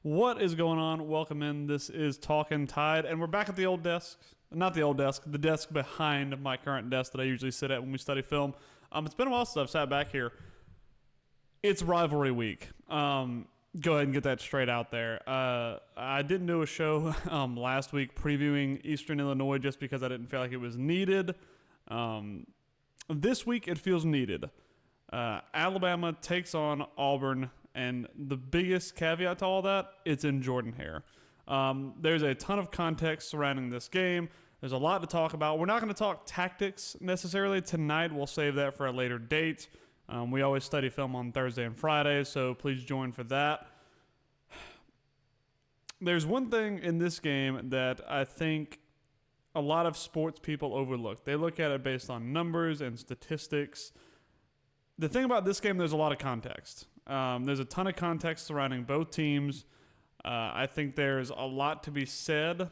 What is going on? Welcome in. This is Talking Tide, and we're back at the old desk. Not the old desk, the desk behind my current desk that I usually sit at when we study film. It's been a while since I've sat back here. It's rivalry week. Go ahead and get that straight out there. I didn't do a show last week previewing Eastern Illinois just because I didn't feel like it was needed. This week it feels needed. Alabama takes on Auburn. And the biggest caveat to all that, it's in Jordan-Hare. There's a ton of context surrounding this game. There's a lot to talk about. We're not going to talk tactics necessarily tonight. We'll save that for a later date. We always study film on Thursday and Friday, so please join for that. There's one thing in this game that I think a lot of sports people overlook. They look at it based on numbers and statistics. The thing about this game, there's a lot of context. There's a ton of context surrounding both teams. I think there's a lot to be said.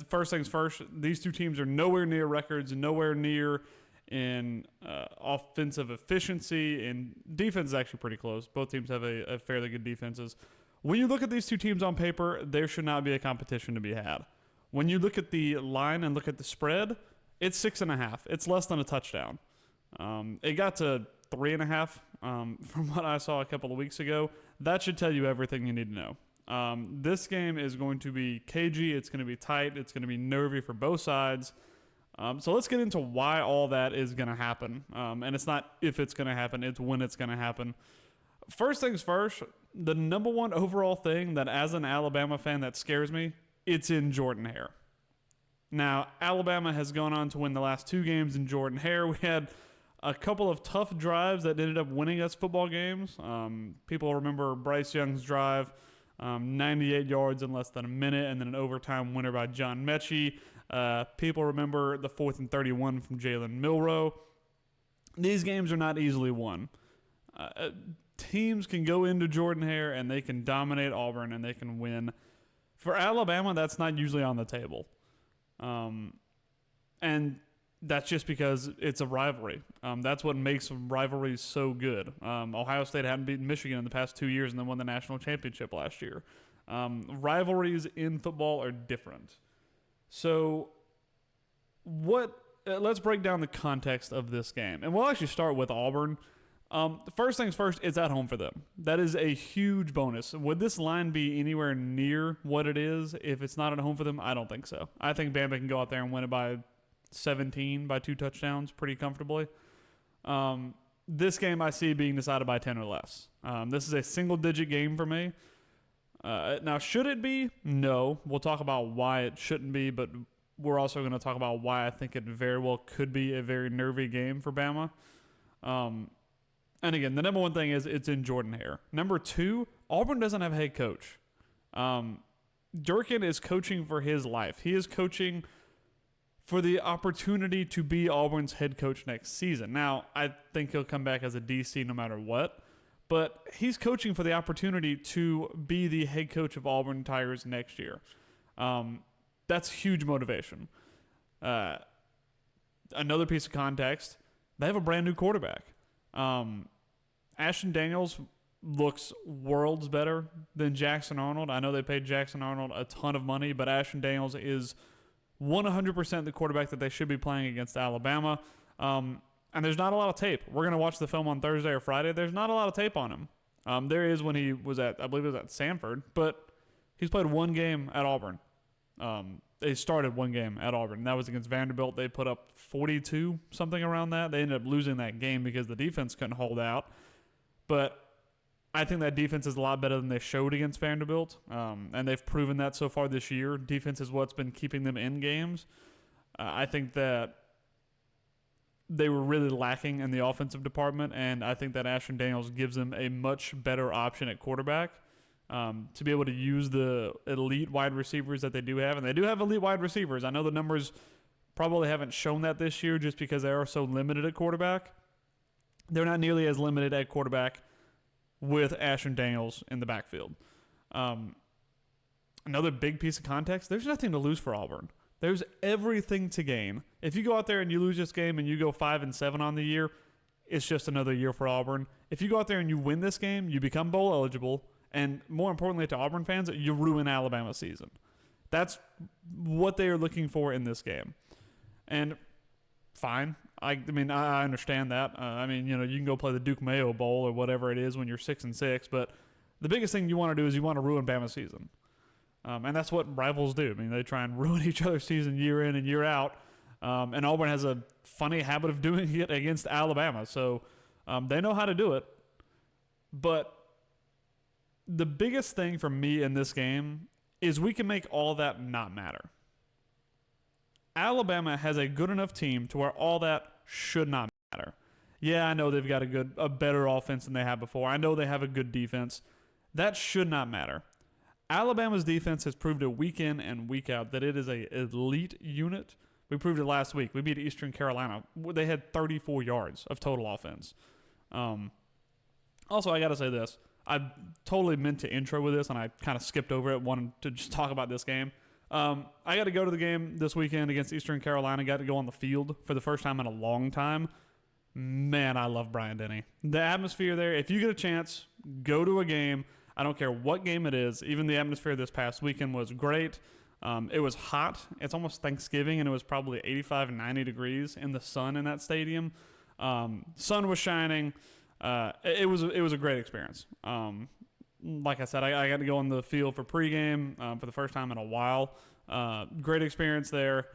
First things first, these two teams are nowhere near records, nowhere near in offensive efficiency, and defense is actually pretty close. Both teams have a fairly good defenses. When you look at these two teams on paper, there should not be a competition to be had. When you look at the line and look at the spread, it's 6.5. It's less than a touchdown. It got to 3.5 from what I saw a couple of weeks ago. That should tell you everything you need to know. This game is going to be cagey. It's going to be tight. It's going to be nervy for both sides. So let's get into why all that is going to happen. And it's not if it's going to happen, it's when it's going to happen. First things first, the number one overall thing that as an Alabama fan that scares me, it's in Jordan-Hare. Now, Alabama has gone on to win the last two games in Jordan-Hare. We had a couple of tough drives that ended up winning us football games. People remember Bryce Young's drive, 98 yards in less than a minute, and then an overtime winner by John Mechie. People remember the 4th and 31 from Jalen Milroe. These games are not easily won. Teams can go into Jordan-Hare and they can dominate Auburn and they can win. For Alabama, that's not usually on the table. And that's just because it's a rivalry. That's what makes rivalries so good. Ohio State hadn't beaten Michigan in the past 2 years and then won the national championship last year. Rivalries in football are different. So let's break down the context of this game. And we'll actually start with Auburn. First things first, it's at home for them. That is a huge bonus. Would this line be anywhere near what it is if it's not at home for them? I don't think so. I think Bama can go out there and win it by 17 by 2 touchdowns pretty comfortably. This game I see being decided by 10 or less. This is a single-digit game for me. Now, should it be? No. We'll talk about why it shouldn't be, but we're also going to talk about why I think it very well could be a very nervy game for Bama. And again, the number one thing is it's in Jordan-Hare. Number two, Auburn doesn't have a head coach. Durkin is coaching for his life. He is coaching for the opportunity to be Auburn's head coach next season. Now, I think he'll come back as a DC no matter what, but he's coaching for the opportunity to be the head coach of Auburn Tigers next year. That's huge motivation. Another piece of context, they have a brand new quarterback. Ashton Daniels looks worlds better than Jackson Arnold. I know they paid Jackson Arnold a ton of money, but Ashton Daniels is 100% the quarterback that they should be playing against Alabama. And there's not a lot of tape. We're going to watch the film on Thursday or Friday. There's not a lot of tape on him. There is when he was at, I believe it was at Samford, but he's played one game at Auburn. They started one game at Auburn. That was against Vanderbilt. They put up 42, something around that. They ended up losing that game because the defense couldn't hold out. But I think that defense is a lot better than they showed against Vanderbilt, and they've proven that so far this year. Defense is what's been keeping them in games. I think that they were really lacking in the offensive department, and I think that Ashton Daniels gives them a much better option at quarterback to be able to use the elite wide receivers that they do have. And they do have elite wide receivers. I know the numbers probably haven't shown that this year just because they are so limited at quarterback. They're not nearly as limited at quarterback with Ashton Daniels in the backfield. Another big piece of context, there's nothing to lose for Auburn. There's everything to gain. If you go out there and you lose this game and you go 5-7 on the year, it's just another year for Auburn. If you go out there and you win this game, you become bowl eligible, And more importantly to Auburn fans, you ruin Alabama's season. That's what they are looking for in this game. And fine. I mean, I understand that. You can go play the Duke Mayo Bowl or whatever it is when you're 6-6, but the biggest thing you want to do is you want to ruin Bama's season. And that's what rivals do. I mean, they try and ruin each other's season year in and year out. And Auburn has a funny habit of doing it against Alabama. So they know how to do it. But the biggest thing for me in this game is we can make all that not matter. Alabama has a good enough team to where all that should not matter. Yeah, I know they've got a better offense than they had before. I know they have a good defense. That should not matter. Alabama's defense has proved it week in and week out that it is an elite unit. We proved it last week. We beat Eastern Carolina. They had 34 yards of total offense. Also, I got to say this. I totally meant to intro with this, and I kind of skipped over it, wanted to just talk about this game. I got to go to the game this weekend against Eastern Carolina. Got to go on the field for the first time in a long time. Man, I love Bryant-Denny. The atmosphere there, if you get a chance, go to a game. I don't care what game it is. Even the atmosphere this past weekend was great. It was hot. It's almost Thanksgiving, and it was probably 85 and 90 degrees in the sun in that stadium. Sun was shining. It was a great experience. Like I said, I got to go on the field for pregame for the first time in a while. Great experience there.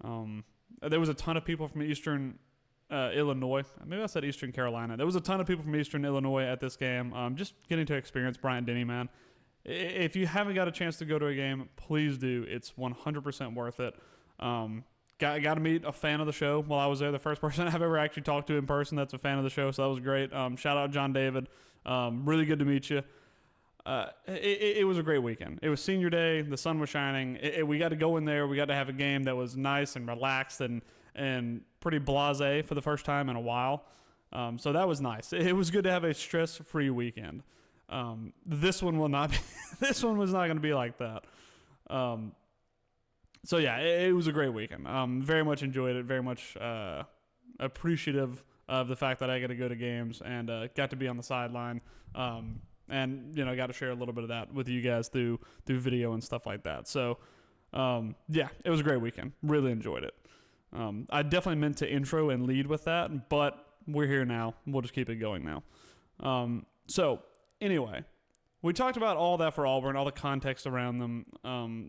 There was a ton of people from Eastern Illinois. Maybe I said Eastern Carolina. There was a ton of people from Eastern Illinois at this game. Just getting to experience Bryant-Denny, man. If you haven't got a chance to go to a game, please do. It's 100% worth it. Got to meet a fan of the show while I was there. The first person I've ever actually talked to in person that's a fan of the show, so that was great. Shout out John David. Really good to meet you. It was a great weekend. It was senior day. The sun was shining. We got to go in there. We got to have a game that was nice and relaxed and pretty blasé for the first time in a while. So that was nice. It was good to have a stress-free weekend. This one will not be. This one was not going to be like that. So yeah, it was a great weekend. Very much enjoyed it. Very much appreciative of the fact that I got to go to games and got to be on the sideline. And got to share a little bit of that with you guys through video and stuff like that. So yeah, it was a great weekend. Really enjoyed it. I definitely meant to intro and lead with that, but we're here now. We'll just keep it going now. So anyway, we talked about all that for Auburn, all the context around them,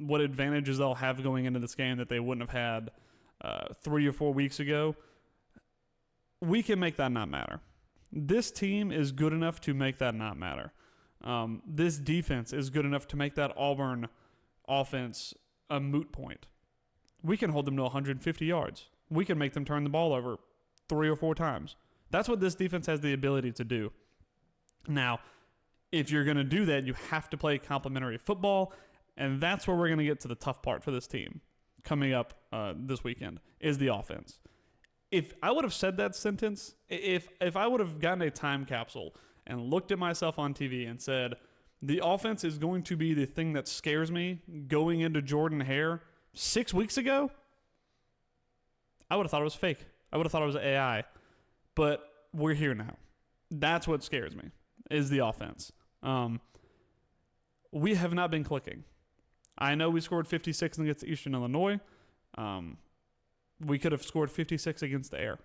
what advantages they'll have going into this game that they wouldn't have had 3 or 4 weeks ago. We can make that not matter. This team is good enough to make that not matter. This defense is good enough to make that Auburn offense a moot point. We can hold them to 150 yards. We can make them turn the ball over 3 or 4 times. That's what this defense has the ability to do. Now, if you're going to do that, you have to play complementary football, and that's where we're going to get to the tough part for this team coming up this weekend, is the offense. If I would have said that sentence, if I would have gotten a time capsule and looked at myself on TV and said, the offense is going to be the thing that scares me going into Jordan Hare 6 weeks ago, I would have thought it was fake. I would have thought it was AI. But we're here now. That's what scares me, is the offense. We have not been clicking. I know we scored 56 against Eastern Illinois. We could have scored 56 against the Air.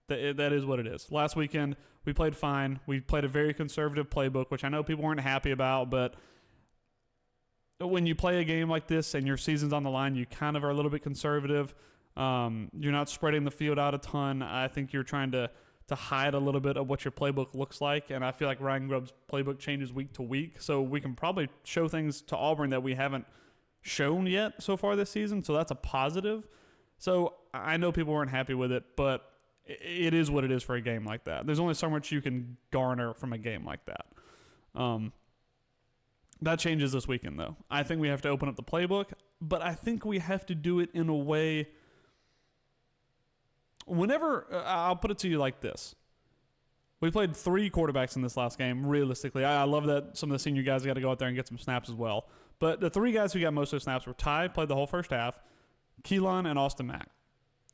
That is what it is. Last weekend, we played fine. We played a very conservative playbook, which I know people weren't happy about, but when you play a game like this and your season's on the line, you kind of are a little bit conservative. You're not spreading the field out a ton. I think you're trying to hide a little bit of what your playbook looks like, and I feel like Ryan Grubb's playbook changes week to week, so we can probably show things to Auburn that we haven't shown yet so far this season, so that's a positive. So I know people weren't happy with it, but it is what it is for a game like that. There's only so much you can garner from a game like that. That changes this weekend, though. I think we have to open up the playbook, but I think we have to do it in a way. Whenever, I'll put it to you like this. We played 3 quarterbacks in this last game, realistically. I love that some of the senior guys got to go out there and get some snaps as well. But the 3 guys who got most of the snaps were Ty, played the whole first half, Keelan, and Austin Mack.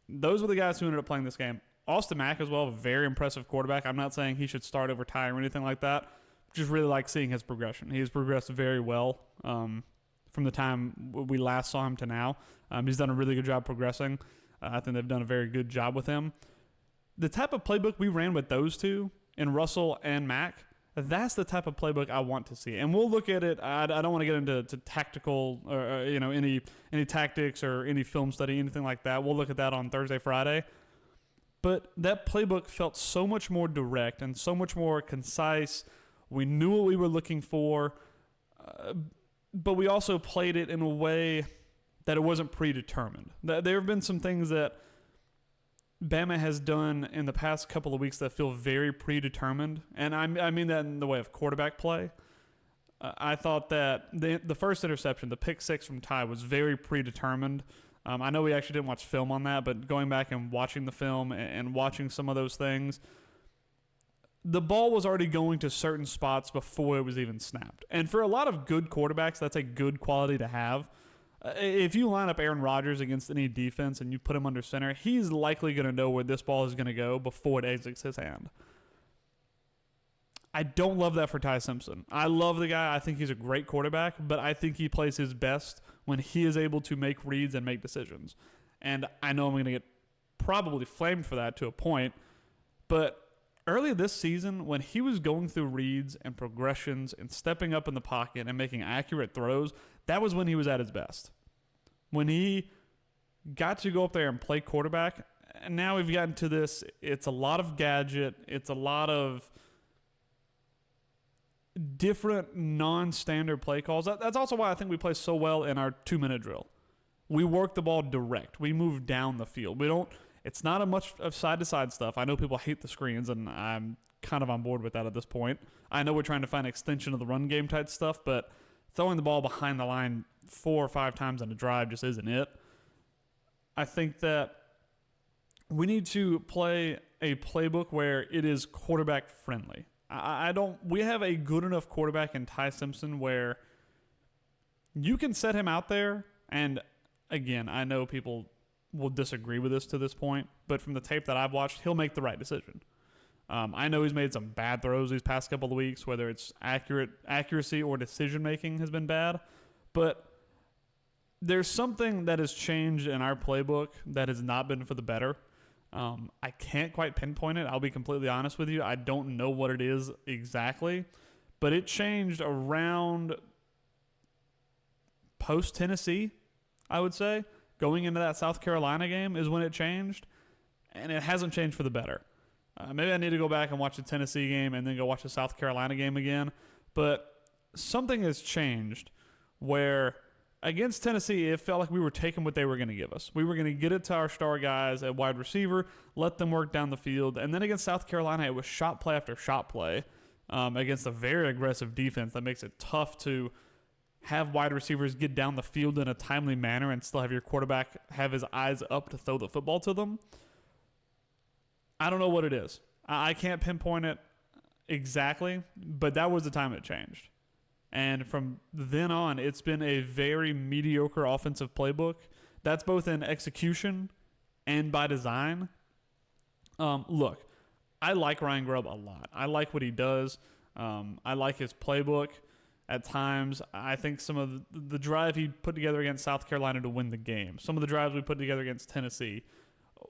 Those were the guys who ended up playing this game. Austin Mack as well, a very impressive quarterback. I'm not saying he should start over Ty or anything like that. just really like seeing his progression. He has progressed very well from the time we last saw him to now. He's done a really good job progressing. I think they've done a very good job with him. The type of playbook we ran with those two, in Russell and Mack, that's the type of playbook I want to see. And we'll look at it. I don't want to get into tactical or any tactics or any film study, anything like that. We'll look at that on Thursday, Friday. But that playbook felt so much more direct and so much more concise. We knew what we were looking for, but we also played it in a way that it wasn't predetermined. There have been some things that Bama has done in the past couple of weeks that feel very predetermined, and I mean that in the way of quarterback play. I thought that the first interception, the pick six from Ty, was very predetermined. I know we actually didn't watch film on that, but going back and watching the film and watching some of those things, the ball was already going to certain spots before it was even snapped. And for a lot of good quarterbacks, that's a good quality to have. If you line up Aaron Rodgers against any defense and you put him under center, he's likely going to know where this ball is going to go before it exits his hand. I don't love that for Ty Simpson. I love the guy. I think he's a great quarterback, but I think he plays his best when he is able to make reads and make decisions. And I know I'm going to get probably flamed for that to a point, but early this season, when he was going through reads and progressions and stepping up in the pocket and making accurate throws, that was when he was at his best. When he got to go up there and play quarterback, and now we've gotten to this, it's a lot of gadget, it's a lot of different non-standard play calls. That's also why I think we play so well in our 2-minute drill. We work the ball direct. We move down the field. It's not a much of side-to-side stuff. I know people hate the screens, and I'm kind of on board with that at this point. I know we're trying to find extension of the run game type stuff, but throwing the ball behind the line 4 or 5 times in a drive just isn't it. I think that we need to play a playbook where it is quarterback friendly. We have a good enough quarterback in Ty Simpson where you can set him out there, and again, I know people will disagree with this to this point, but from the tape that I've watched, he'll make the right decision. I know he's made some bad throws these past couple of weeks, whether it's accuracy or decision-making has been bad, but there's something that has changed in our playbook that has not been for the better. I can't quite pinpoint it. I'll be completely honest with you. I don't know what it is exactly, but it changed around post-Tennessee, I would say. Going into that South Carolina game is when it changed, and it hasn't changed for the better. Maybe I need to go back and watch the Tennessee game and then go watch the South Carolina game again, but something has changed where against Tennessee, it felt like we were taking what they were going to give us. We were going to get it to our star guys at wide receiver, let them work down the field, and then against South Carolina, it was shot play after shot play against a very aggressive defense that makes it tough to have wide receivers get down the field in a timely manner and still have your quarterback have his eyes up to throw the football to them. I don't know what it is. I can't pinpoint it exactly, but that was the time it changed. And from then on, it's been a very mediocre offensive playbook. That's both in execution and by design. Look, I like Ryan Grubb a lot. I like what he does. I like his playbook. At times, I think some of the drive he put together against South Carolina to win the game, some of the drives we put together against Tennessee,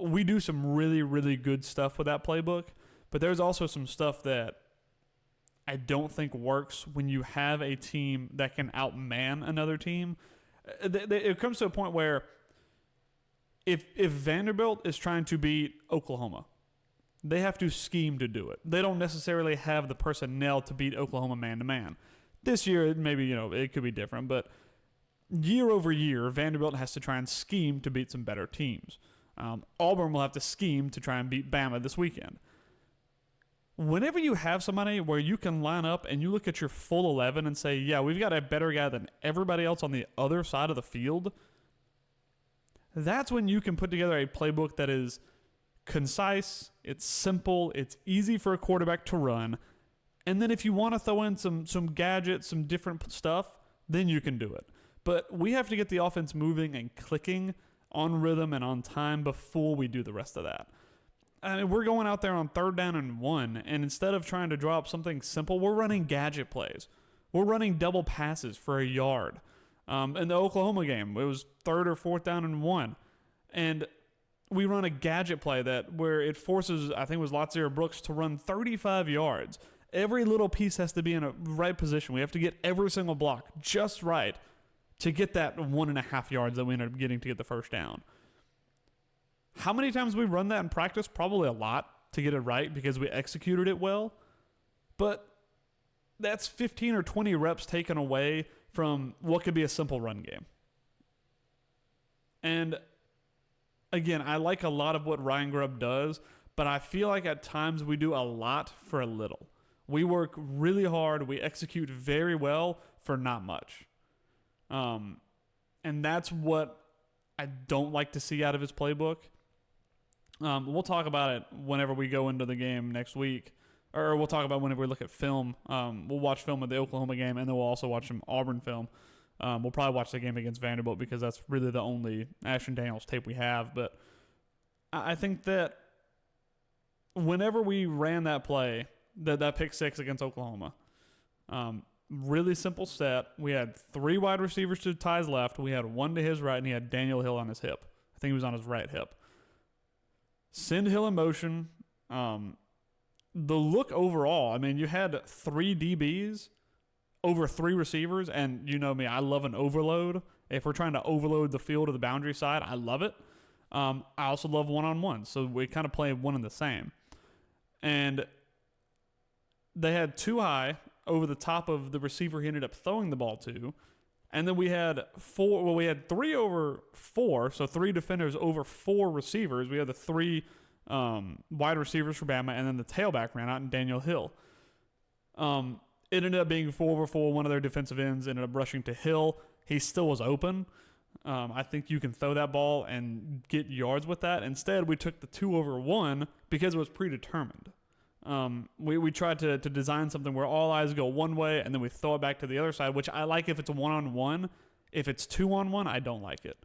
we do some really, really good stuff with that playbook. But there's also some stuff that I don't think works when you have a team that can outman another team. It comes to a point where if Vanderbilt is trying to beat Oklahoma, they have to scheme to do it. They don't necessarily have the personnel to beat Oklahoma man-to-man. This year, maybe, it could be different, but year over year, Vanderbilt has to try and scheme to beat some better teams. Auburn will have to scheme to try and beat Bama this weekend. Whenever you have somebody where you can line up and you look at your full 11 and say, yeah, we've got a better guy than everybody else on the other side of the field, that's when you can put together a playbook that is concise, it's simple, it's easy for a quarterback to run, and then if you want to throw in some gadgets, some different stuff, then you can do it. But we have to get the offense moving and clicking on rhythm and on time before we do the rest of that. I mean, we're going out there on 3rd down and 1, and instead of trying to draw up something simple, we're running gadget plays. We're running double passes for a yard. In the Oklahoma game, it was 3rd or 4th down and 1. And we run a gadget play where it forces, I think it was Latzir Brooks, to run 35 yards. Every little piece has to be in a right position. We have to get every single block just right to get that 1.5 yards that we ended up getting to get the first down. How many times we run that in practice? Probably a lot to get it right because we executed it well. But that's 15 or 20 reps taken away from what could be a simple run game. And again, I like a lot of what Ryan Grubb does, but I feel like at times we do a lot for a little. We work really hard. We execute very well for not much. And that's what I don't like to see out of his playbook. We'll talk about it whenever we go into the game next week. Or we'll talk about whenever we look at film. We'll watch film of the Oklahoma game, and then we'll also watch some Auburn film. We'll probably watch the game against Vanderbilt because that's really the only Ashton Daniels tape we have. But I think that whenever we ran that play, that pick six against Oklahoma, really simple set. We had 3 wide receivers to Ty's left. We had 1 to his right, and he had Daniel Hill on his hip. I think he was on his right hip. Send Hill in motion. The look overall, I mean, you had 3 DBs over 3 receivers, and you know me, I love an overload. If we're trying to overload the field to the boundary side, I love it. I also love one-on-one, so we kind of play one and the same. And they had 2 high over the top of the receiver he ended up throwing the ball to. And then we had 3 over 4, so 3 defenders over 4 receivers. We had the 3 wide receivers for Bama, and then the tailback ran out in Daniel Hill. It ended up being 4 over 4. One of their defensive ends ended up rushing to Hill. He still was open. I think you can throw that ball and get yards with that. Instead, we took the 2 over 1 because it was predetermined. We tried to design something where all eyes go one way, and then we throw it back to the other side, which I like if it's a 1-on-1. If it's 2-on-1, I don't like it.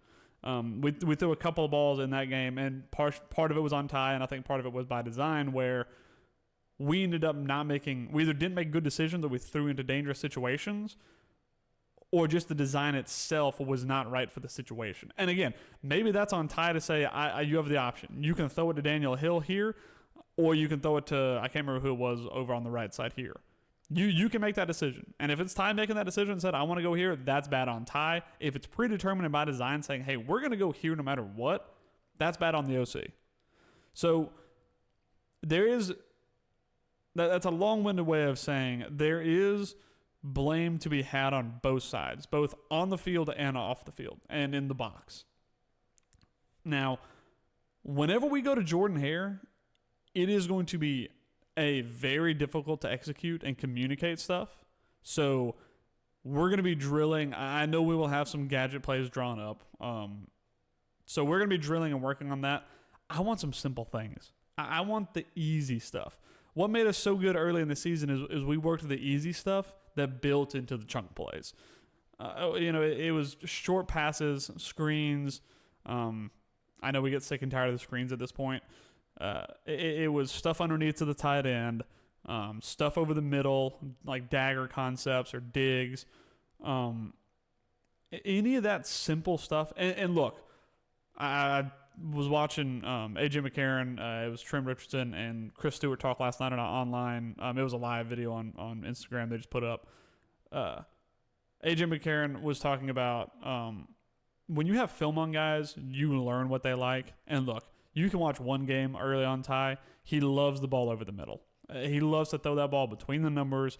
We threw a couple of balls in that game, and part of it was on Ty, and I think part of it was by design, where we ended up we either didn't make good decisions or we threw into dangerous situations, or just the design itself was not right for the situation. And again, maybe that's on Ty to say, you have the option. You can throw it to Daniel Hill here, or you can throw it to, I can't remember who it was over on the right side here. You can make that decision. And if it's Ty making that decision and said, I want to go here, that's bad on Ty. If it's predetermined and by design saying, hey, we're going to go here no matter what, that's bad on the OC. So that's a long-winded way of saying there is blame to be had on both sides, both on the field and off the field and in the box. Now, whenever we go to Jordan Hare, it is going to be very difficult to execute and communicate stuff. So we're going to be drilling. I know we will have some gadget plays drawn up. So we're going to be drilling and working on that. I want some simple things. I want the easy stuff. What made us so good early in the season is we worked the easy stuff that built into the chunk plays. It was short passes, screens. I know we get sick and tired of the screens at this point. It was stuff underneath to the tight end, stuff over the middle, like dagger concepts or digs. Any of that simple stuff. And look, I was watching AJ McCarron. It was Trent Richardson and Chris Stewart talk last night online. It was a live video on Instagram they just put up. AJ McCarron was talking about when you have film on guys, you learn what they like. And look, you can watch one game early on Ty. He loves the ball over the middle. He loves to throw that ball between the numbers.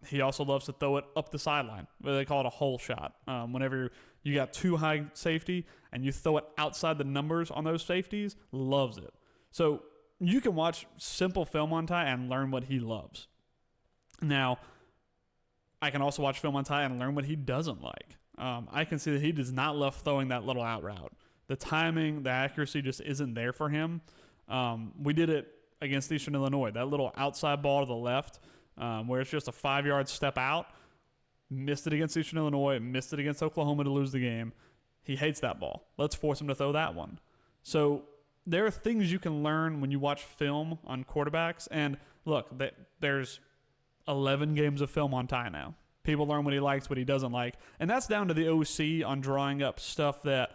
He also loves to throw it up the sideline. They call it a hole shot. Whenever you got 2 high safety and you throw it outside the numbers on those safeties, loves it. So you can watch simple film on Ty and learn what he loves. Now, I can also watch film on Ty and learn what he doesn't like. I can see that he does not love throwing that little out route. The timing, the accuracy just isn't there for him. We did it against Eastern Illinois. That little outside ball to the left, where it's just a 5-yard step out. Missed it against Eastern Illinois. Missed it against Oklahoma to lose the game. He hates that ball. Let's force him to throw that one. So there are things you can learn when you watch film on quarterbacks. And look, there's 11 games of film on Ty now. People learn what he likes, what he doesn't like. And that's down to the OC on drawing up stuff that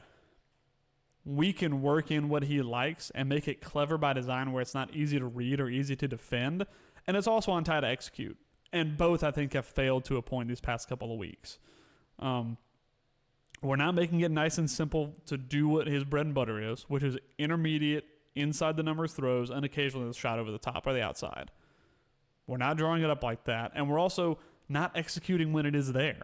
we can work in what he likes and make it clever by design where it's not easy to read or easy to defend. And it's also on Ty to execute. And both, I think, have failed to a point these past couple of weeks. We're not making it nice and simple to do what his bread and butter is, which is intermediate, inside the numbers throws, and occasionally a shot over the top or the outside. We're not drawing it up like that. And we're also not executing when it is there.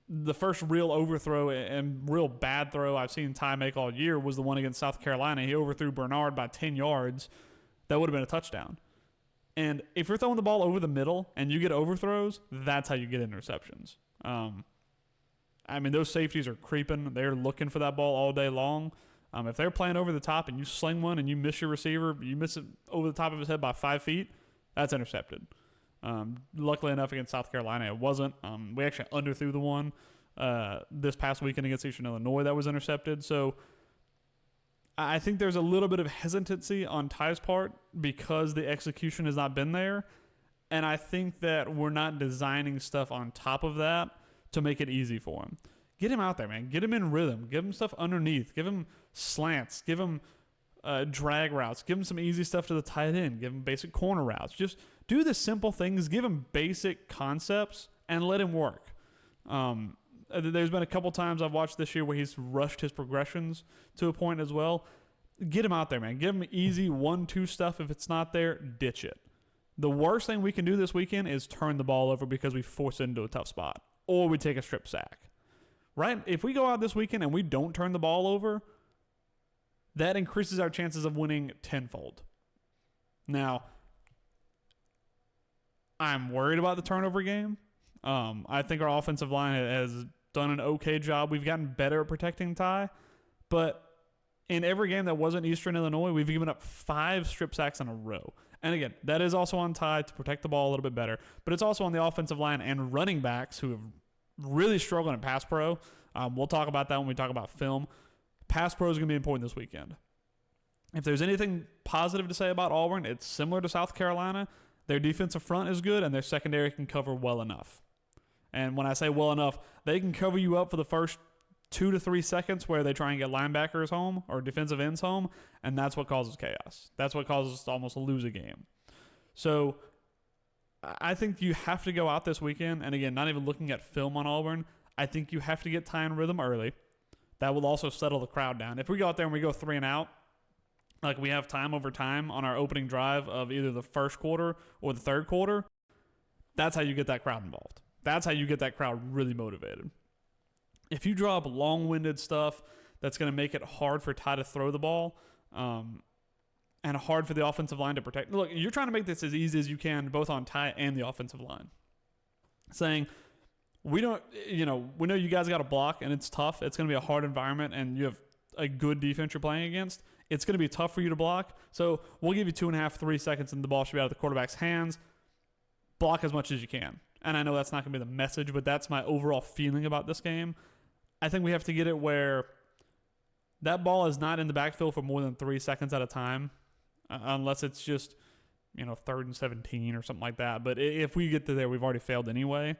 The first real overthrow and real bad throw I've seen Ty make all year was the one against South Carolina. He overthrew Bernard by 10 yards. That would have been a touchdown. And if you're throwing the ball over the middle and you get overthrows, that's how you get interceptions. I mean, those safeties are creeping. They're looking for that ball all day long. If they're playing over the top and you sling one and you miss your receiver, you miss it over the top of his head by 5 feet, that's intercepted. Luckily enough against South Carolina, it wasn't. We actually underthrew the one this past weekend against Eastern Illinois that was intercepted. So I think there's a little bit of hesitancy on Ty's part because the execution has not been there. And I think that we're not designing stuff on top of that to make it easy for him. Get him out there, man. Get him in rhythm. Give him stuff underneath. Give him slants. Give him drag routes. Give him some easy stuff to the tight end. Give him basic corner routes. Just do the simple things. Give him basic concepts and let him work. There's been a couple times I've watched this year where he's rushed his progressions to a point as well. Get him out there, man. Give him easy 1-2 stuff. If it's not there, ditch it. The worst thing we can do this weekend is turn the ball over because we force it into a tough spot or we take a strip sack. Right? If we go out this weekend and we don't turn the ball over, that increases our chances of winning tenfold. Now, I'm worried about the turnover game. I think our offensive line has done an okay job. We've gotten better at protecting Ty, but in every game that wasn't Eastern Illinois, we've given up 5 strip sacks in a row. And again, that is also on Ty to protect the ball a little bit better, but it's also on the offensive line and running backs who have really struggled in pass pro. We'll talk about that when we talk about film. Pass pro is going to be important this weekend. If there's anything positive to say about Auburn, it's similar to South Carolina. Their defensive front is good, and their secondary can cover well enough. And when I say well enough, they can cover you up for the first 2 to 3 seconds where they try and get linebackers home or defensive ends home, and that's what causes chaos. That's what causes us to almost lose a game. So I think you have to go out this weekend, and again, not even looking at film on Auburn, I think you have to get Ty in rhythm early. That will also settle the crowd down. If we go out there and we go 3 and out, like we have time over time on our opening drive of either the first quarter or the third quarter, that's how you get that crowd involved. That's how you get that crowd really motivated. If you drop long-winded stuff that's going to make it hard for Ty to throw the ball and hard for the offensive line to protect. Look, you're trying to make this as easy as you can both on Ty and the offensive line. Saying, we know you guys got to block and it's tough. It's going to be a hard environment and you have a good defense you're playing against. It's going to be tough for you to block. So we'll give you 2.5, 3 seconds and the ball should be out of the quarterback's hands. Block as much as you can. And I know that's not going to be the message, but that's my overall feeling about this game. I think we have to get it where that ball is not in the backfield for more than 3 seconds at a time, unless it's just, 3rd and 17 or something like that. But if we get to there, we've already failed anyway.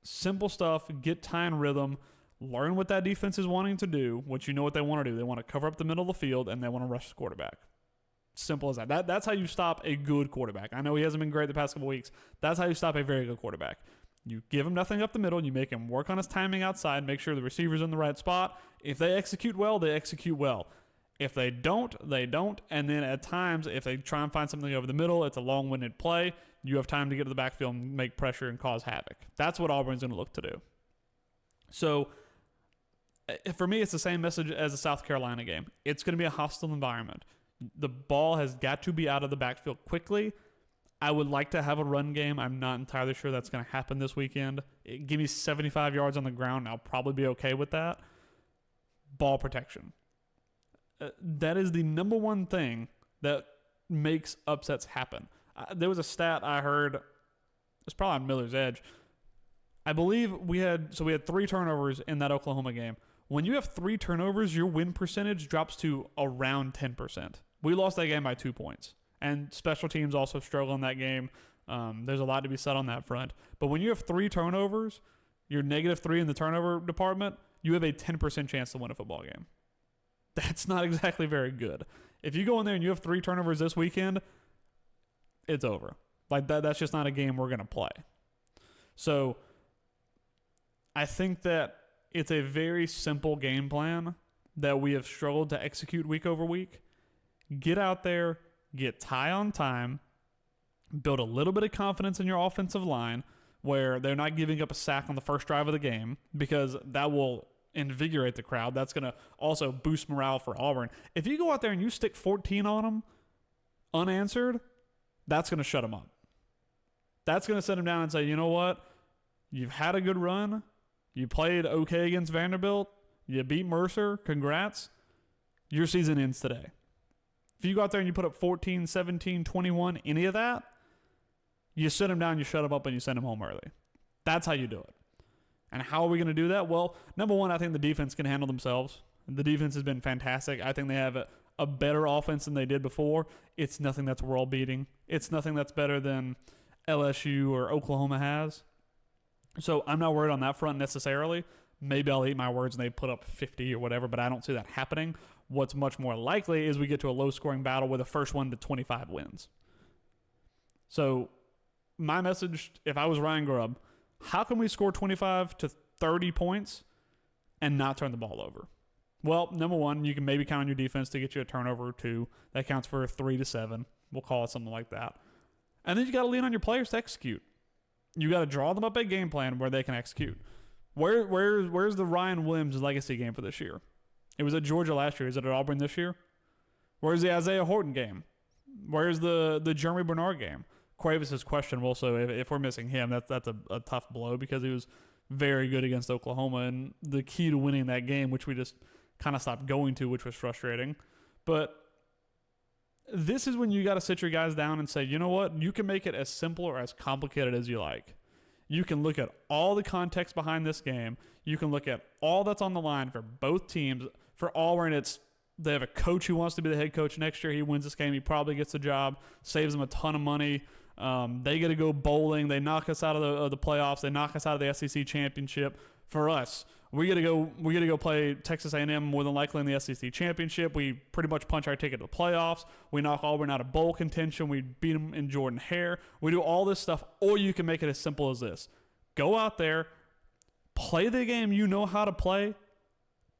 Simple stuff, get Ty in rhythm, learn what that defense is wanting to do, what you know what they want to do. They want to cover up the middle of the field, and they want to rush the quarterback. Simple as that. That's how you stop a good quarterback. I know he hasn't been great the past couple weeks. That's how you stop a very good quarterback. You give him nothing up the middle. You make him work on his timing outside. Make sure the receiver's in the right spot. If they execute well, they execute well. If they don't, they don't. And then at times, if they try and find something over the middle, it's a long-winded play. You have time to get to the backfield and make pressure and cause havoc. That's what Auburn's going to look to do. So for me, it's the same message as the South Carolina game. It's going to be a hostile environment. The ball has got to be out of the backfield quickly. I would like to have a run game. I'm not entirely sure that's going to happen this weekend. Give me 75 yards on the ground. I'll probably be okay with that. Ball protection. That is the number one thing that makes upsets happen. There was a stat I heard. It's probably on Miller's Edge. I believe we had 3 turnovers in that Oklahoma game. When you have 3 turnovers, your win percentage drops to around 10%. We lost that game by 2 points. And special teams also struggle in that game. There's a lot to be said on that front. But when you have 3 turnovers, you're -3 in the turnover department, you have a 10% chance to win a football game. That's not exactly very good. If you go in there and you have 3 turnovers this weekend, it's over. Like that's just not a game we're going to play. So I think that it's a very simple game plan that we have struggled to execute week over week. Get out there, get tie on time, build a little bit of confidence in your offensive line where they're not giving up a sack on the first drive of the game, because that will invigorate the crowd. That's going to also boost morale for Auburn. If you go out there and you stick 14 on them unanswered, that's going to shut them up. That's going to sit them down and say, you know what? You've had a good run. You played okay against Vanderbilt. You beat Mercer. Congrats. Your season ends today. If you go out there and you put up 14, 17, 21, any of that, you sit them down, you shut them up, and you send them home early. That's how you do it. And how are we going to do that? Well, number one, I think the defense can handle themselves. The defense has been fantastic. I think they have a better offense than they did before. It's nothing that's world beating. It's nothing that's better than LSU or Oklahoma has. So I'm not worried on that front necessarily. Maybe I'll eat my words and they put up 50 or whatever, but I don't see that happening. What's much more likely is we get to a low-scoring battle where the first one to 25 wins. So my message, if I was Ryan Grubb, how can we score 25 to 30 points and not turn the ball over? Well, number one, you can maybe count on your defense to get you a turnover or 2. That counts for 3 to 7. We'll call it something like that. And then you got to lean on your players to execute. You got to draw them up a game plan where they can execute. Where's the Ryan Williams legacy game for this year? It was at Georgia last year. Is it at Auburn this year? Where's the Isaiah Horton game? Where's the Jeremy Bernard game? Cuevas is questionable, so if we're missing him, that's a tough blow because he was very good against Oklahoma, and the key to winning that game, which we just kind of stopped going to, which was frustrating. But this is when you got to sit your guys down and say, you know what? You can make it as simple or as complicated as you like. You can look at all the context behind this game. You can look at all that's on the line for both teams. For Auburn, they have a coach who wants to be the head coach next year. He wins this game. He probably gets the job, saves them a ton of money. They get to go bowling. They knock us out of the playoffs. They knock us out of the SEC championship. For us, we get to go play Texas A&M more than likely in the SEC championship. We pretty much punch our ticket to the playoffs. We knock Auburn out of bowl contention. We beat them in Jordan Hare. We do all this stuff, or you can make it as simple as this: go out there, play the game you know how to play,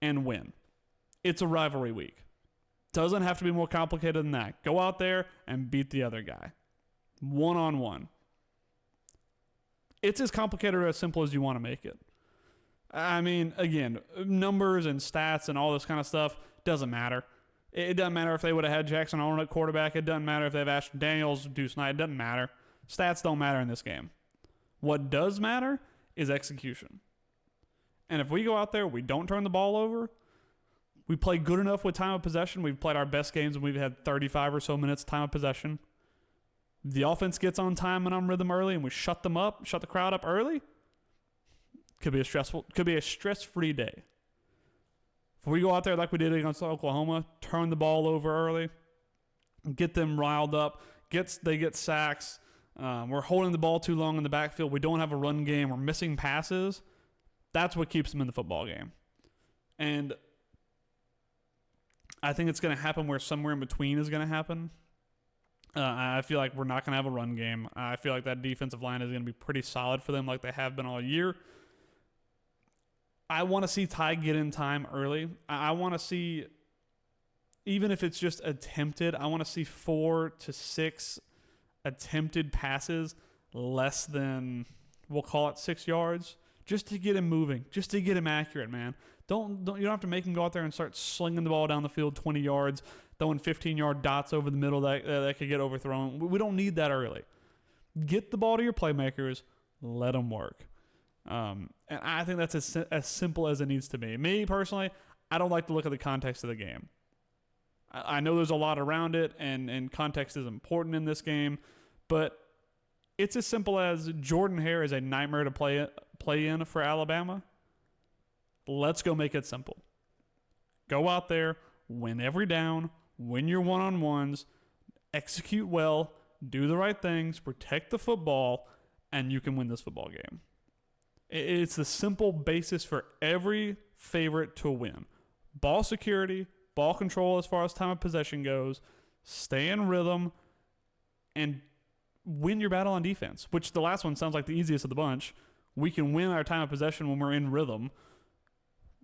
and win. It's a rivalry week. Doesn't have to be more complicated than that. Go out there and beat the other guy. One-on-one. It's as complicated or as simple as you want to make it. I mean, again, numbers and stats and all this kind of stuff doesn't matter. It doesn't matter if they would have had Jackson Arnold at quarterback. It doesn't matter if they've Ashton Daniels, Deuce Knight. It doesn't matter. Stats don't matter in this game. What does matter is execution. And if we go out there, we don't turn the ball over, we play good enough with time of possession. We've played our best games and we've had 35 or so minutes time of possession. The offense gets on time and on rhythm early and we shut the crowd up early. Could be a stress-free day. If we go out there like we did against Oklahoma, turn the ball over early, get them riled up, they get sacks, we're holding the ball too long in the backfield, we don't have a run game, we're missing passes, that's what keeps them in the football game. And I think it's going to happen where somewhere in between is going to happen. I feel like we're not going to have a run game. I feel like that defensive line is going to be pretty solid for them like they have been all year. I want to see Ty get in time early. I want to see, even if it's just attempted, I want to see 4 to 6 attempted passes less than, we'll call it 6 yards, just to get him moving, just to get him accurate, man. You don't have to make him go out there and start slinging the ball down the field 20 yards, throwing 15-yard dots over the middle that could get overthrown. We don't need that early. Get the ball to your playmakers, let them work. And I think that's as simple as it needs to be. Me, personally, I don't like to look at the context of the game. I know there's a lot around it, and context is important in this game, but it's as simple as Jordan Hare is a nightmare to play in for Alabama. Let's go make it simple. Go out there, win every down, win your one-on-ones, execute well, do the right things, protect the football, and you can win this football game. It's the simple basis for every favorite to win. Ball security, ball control as far as time of possession goes, stay in rhythm, and win your battle on defense, which the last one sounds like the easiest of the bunch. We can win our time of possession when we're in rhythm.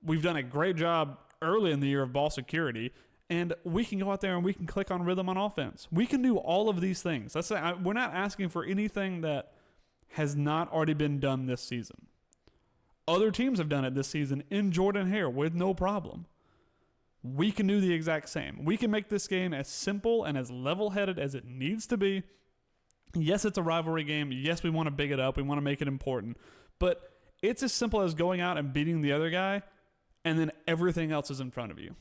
We've done a great job early in the year of ball security, and we can go out there and we can click on rhythm on offense. We can do all of these things. We're not asking for anything that has not already been done this season. Other teams have done it this season in Jordan-Hare with no problem. We can do the exact same. We can make this game as simple and as level-headed as it needs to be. Yes, it's a rivalry game. Yes, we want to big it up. We want to make it important. But it's as simple as going out and beating the other guy, and then everything else is in front of you.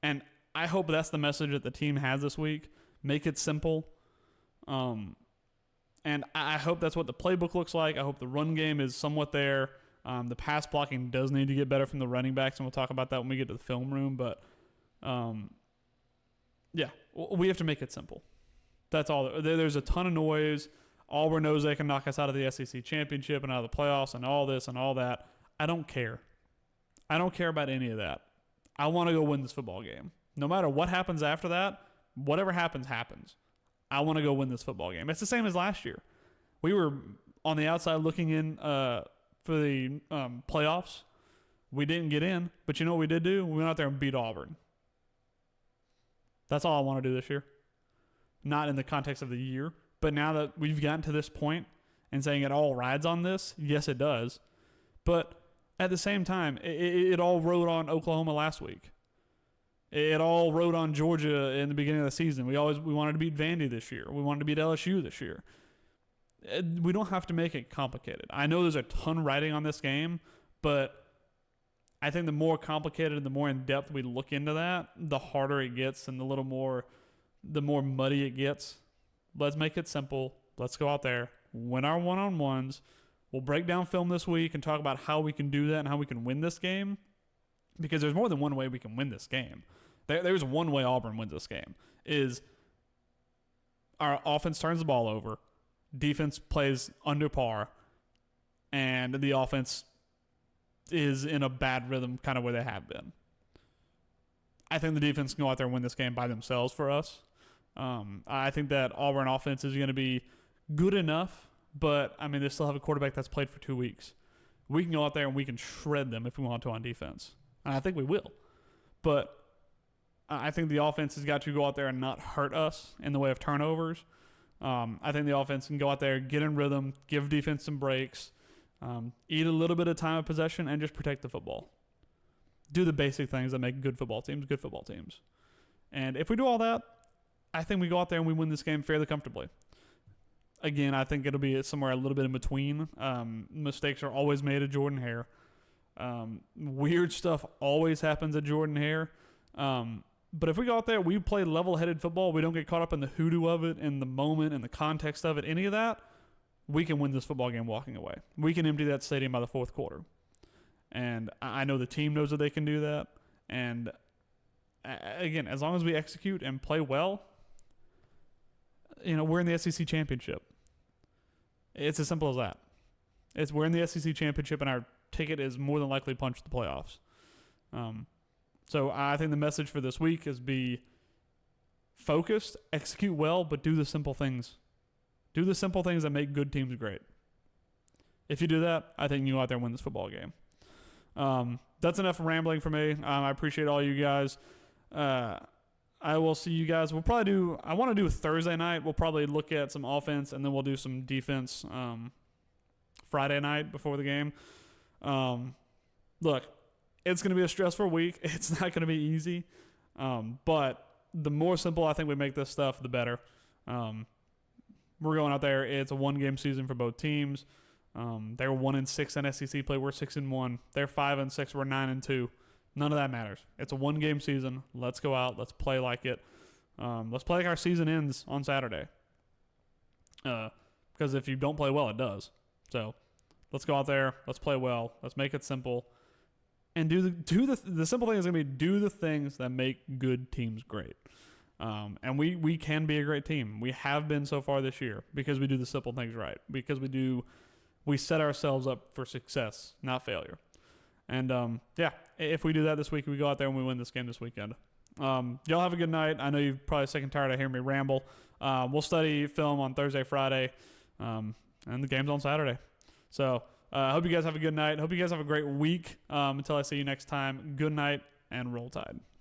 And I hope that's the message that the team has this week. Make it simple. And I hope that's what the playbook looks like. I hope the run game is somewhat there. The pass blocking does need to get better from the running backs, and we'll talk about that when we get to the film room. But, yeah, we have to make it simple. That's all. There's a ton of noise. Auburn knows they can knock us out of the SEC championship and out of the playoffs and all this and all that. I don't care. I don't care about any of that. I want to go win this football game. No matter what happens after that, whatever happens, happens. I want to go win this football game. It's the same as last year. We were on the outside looking in for the playoffs. We didn't get in, but you know what we did do? We went out there and beat Auburn. That's all I want to do this year. Not in the context of the year, but now that we've gotten to this point and saying it all rides on this, yes, it does. But at the same time, it all rode on Oklahoma last week. It all rode on Georgia in the beginning of the season. We wanted to beat Vandy this year. We wanted to beat LSU this year. We don't have to make it complicated. I know there's a ton riding on this game, but I think the more complicated and the more in depth we look into that, the harder it gets and the more muddy it gets. Let's make it simple. Let's go out there, win our one-on-ones. We'll break down film this week and talk about how we can do that and how we can win this game, because there's more than one way we can win this game. There's one way Auburn wins this game, is our offense turns the ball over, defense plays under par, and the offense is in a bad rhythm, kind of where they have been. I think the defense can go out there and win this game by themselves for us. I think that Auburn offense is going to be good enough, but, I mean, they still have a quarterback that's played for 2 weeks. We can go out there and we can shred them if we want to on defense. And I think we will. But I think the offense has got to go out there and not hurt us in the way of turnovers. I think the offense can go out there, get in rhythm, give defense some breaks, eat a little bit of time of possession, and just protect the football. Do the basic things that make good football teams good football teams. And if we do all that, I think we go out there and we win this game fairly comfortably. Again, I think it'll be somewhere a little bit in between. Mistakes are always made at Jordan-Hare. Weird stuff always happens at Jordan-Hare. But if we go out there, we play level-headed football, we don't get caught up in the hoodoo of it, in the moment, in the context of it, any of that, we can win this football game walking away. We can empty that stadium by the fourth quarter. And I know the team knows that they can do that. And again, as long as we execute and play well, we're in the SEC championship. It's as simple as that. We're in the SEC championship, and our ticket is more than likely punched the playoffs. So I think the message for this week is be focused, execute well, but do the simple things. Do the simple things that make good teams great. If you do that, I think you go out there and win this football game. That's enough rambling for me. I appreciate all you guys. I will see you guys. I want to do a Thursday night. We'll probably look at some offense, and then we'll do some defense Friday night before the game. Look, it's going to be a stressful week. It's not going to be easy. But the more simple I think we make this stuff, the better. We're going out there. It's a one-game season for both teams. They're 1-6 in SEC play. We're 6-1. They're 5-6. We're 9-2. None of that matters. It's a one-game season. Let's go out. Let's play like it. Let's play like our season ends on Saturday. Because if you don't play well, it does. So let's go out there. Let's play well. Let's make it simple. and the simple thing is going to be do the things that make good teams great. And we can be a great team. We have been so far this year because we do the simple things right. Because we set ourselves up for success, not failure. And if we do that this week, we go out there and we win this game this weekend. Y'all have a good night. I know you're probably sick and tired of hearing me ramble. We'll study film on Thursday, Friday, and the game's on Saturday. So I hope you guys have a good night. Hope you guys have a great week. Until I see you next time, good night and roll tide.